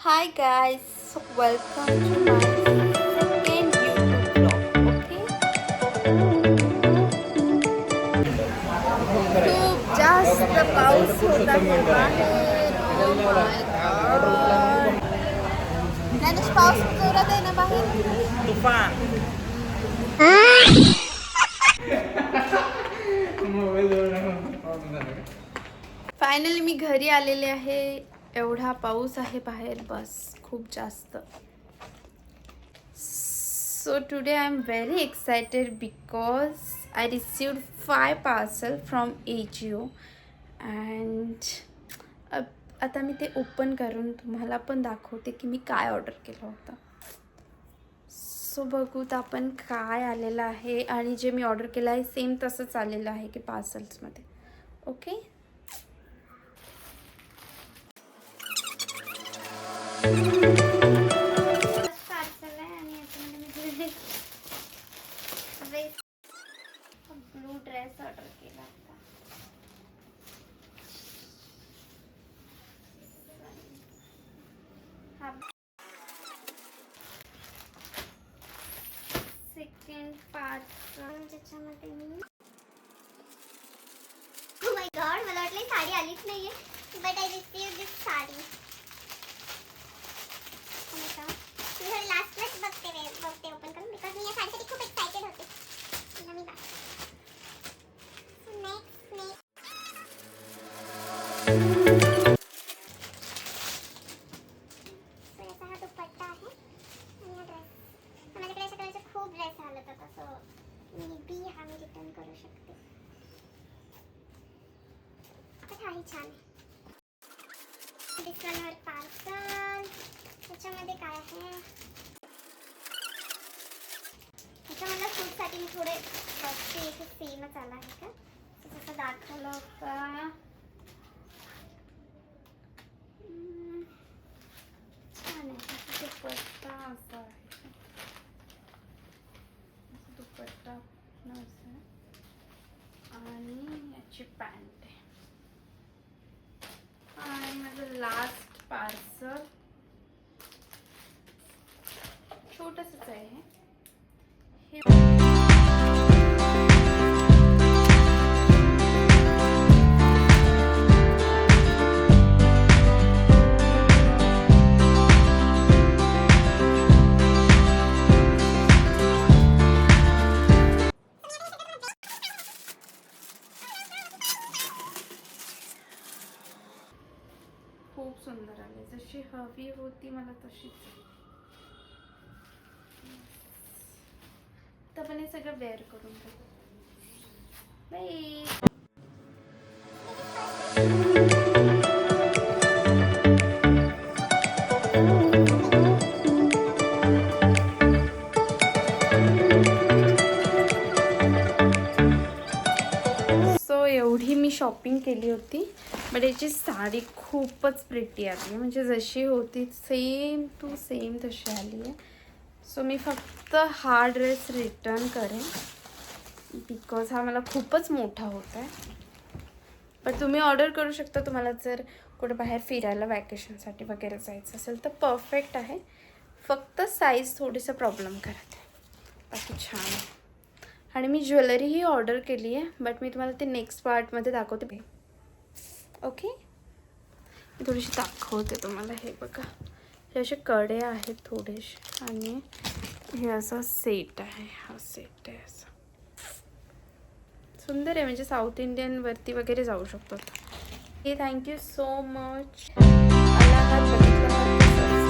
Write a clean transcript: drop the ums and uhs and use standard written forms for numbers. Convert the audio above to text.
Hi guys, welcome to my second YouTube vlog. Okay. खूप जास्त पाऊस होत आहे बाहेर. Oh my god. ज्ञानेश, पाऊस जोरात आहे ना बाहेर. तुफान. फायनली मी घरी आलेले आहे. एवढा पाऊस आहे बाहेर, बस खूप जास्त. So today I am very excited because I received 5 parcel from AJIO and आता मी ते ओपन करून तुम्हाला पण दाखवते की मी काय ऑर्डर केलं होतं. सो बघूत आपण काय आलेलं आहे आणि जे मी ऑर्डर केलं आहे सेम तसंच आलेलं आहे की पार्सल्समध्ये. ओके. ब्लू ड्रेस ऑर्डर केला होता. सेकंड पार्सल ज्याच्यामध्ये मी Oh my god, मला वाटलं साडी आलीच नाहीये, बट आय रिसीव्ड दिस साडी. मी लास्टलाच बघते ओपन करून, बिकॉज मी या साडीसाठी खूप एक्साइटेड होते. चला मी बघते. नेक्स्ट सो याचा हा दुपट्टा आहे आणि हा ड्रेस. माझ्याकडे अशा कलरचे खूप ड्रेस आले होते, सो मे बी हा मी रिटर्न करू शकते. हाही छान आहे. डिस्काउंटवर पार्सल. त्याच्यामध्ये काय आहे? त्याच्यामधलं सूटसाठी मी थोडे बघते इथे सेमच आला आहे का, जसं दाखवलं होतं. छान आहे. दुपट्टा असा आहे, दुपट्टा असं आहे आणि याची पॅन्ट आहे. आणि माझं लास्ट पार्सल छोटंसंच आहे हे. खूप सुंदर आले, जशी हवी होती मला तशीच. तर पण हे सगळं वेअर करून बघू. बाय. सो एवढी मी शॉपिंग केली होती, बट याची साडी खूपच प्रिटी आली, म्हणजे जशी होती सेम टू सेम तशी आली आहे. सो मी फक्त हा ड्रेस रिटर्न करेन बिकॉज हा मला खूपच मोठा होता आहे. बट तुम्ही ऑर्डर करू शकता, तुम्हाला जर कुठे बाहेर फिरायला वॅकेशनसाठी वगैरे जायचं असेल तर परफेक्ट आहे. फक्त साईज थोडीसं प्रॉब्लेम करत आहे, बाकी छान आहे. आणि मी ज्वेलरीही ऑर्डर केली आहे, बट मी तुम्हाला ते नेक्स्ट पार्टमध्ये दाखवते. ओके. मी थोडीशी दाखवते तुम्हाला. हे बघा, हे असे कडे आहेत थोडेसे आणि हे असा सेट आहे. हा सेट आहे असा सुंदर आहे, म्हणजे साऊथ इंडियन वरती वगैरे जाऊ शकतो. हे थँक्यू सो मच. मला हा बघितला